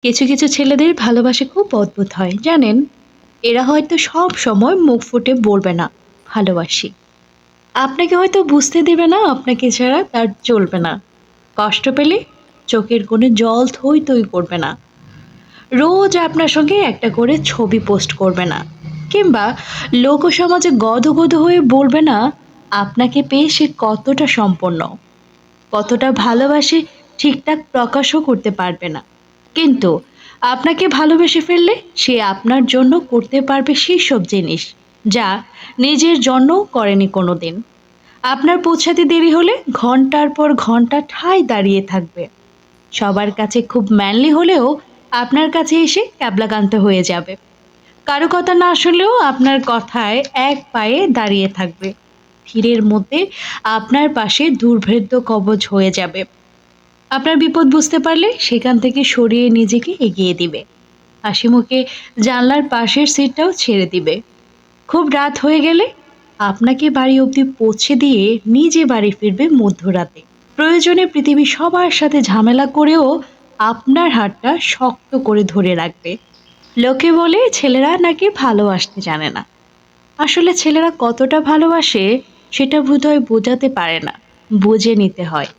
কিছু কিছু ছেলেদের ভালোবাসা খুব অদ্ভুত হয় জানেন। এরা হয়তো সব সময় মুখ ফুটে বলবে না ভালোবাসি, আপনাকে হয়তো বুঝতে দেবে না আপনাকে ছাড়া তার চলবে না। কষ্ট পেলে চোখের কোণে জল থই থই করবে না। রোজ আপনার সঙ্গে একটা করে ছবি পোস্ট করবে না, কিংবা লোক সমাজে গদগদ হয়ে বলবে না আপনাকে পেয়ে সে কতটা সম্পন্ন, কতটা ভালোবাসে, ঠিকঠাক প্রকাশও করতে পারবে না। কিন্তু আপনাকে ভালোবেসে ফেললে সে আপনার জন্য করতে পারবে সেই সব জিনিস যা নিজের জন্যও করেনি কোনোদিন। আপনার পৌঁছাতে দেরি হলে ঘন্টার পর ঘন্টা ঠায় দাঁড়িয়ে থাকবে। সবার কাছে খুব ম্যানলি হলেও আপনার কাছে এসে ক্যাবলাকান্ত হয়ে যাবে। কারো কথা না শুনলেও আপনার কথায় এক পায়ে দাঁড়িয়ে থাকবে। ভিড়ের মধ্যে আপনার পাশে দুর্ভেদ্য কবচ হয়ে যাবে। আপনার বিপদ বুঝতে পারলে সেখান থেকে সরিয়ে নিজেকে এগিয়ে দিবে। হাসিমুখে জানলার পাশের সিটটাও ছেড়ে দিবে। খুব রাত হয়ে গেলে আপনাকে বাড়ি অবধি পৌঁছে দিয়ে নিজে বাড়ি ফিরবে মধ্যরাতে। প্রয়োজনে পৃথিবী সবার সাথে ঝামেলা করেও আপনার হাতটা শক্ত করে ধরে রাখবে। লোকে বলে ছেলেরা নাকি ভালোবাসতে জানে না। আসলে ছেলেরা কতটা ভালোবাসে সেটা বোধহয় বোঝাতে পারে না, বুঝে নিতে হয়।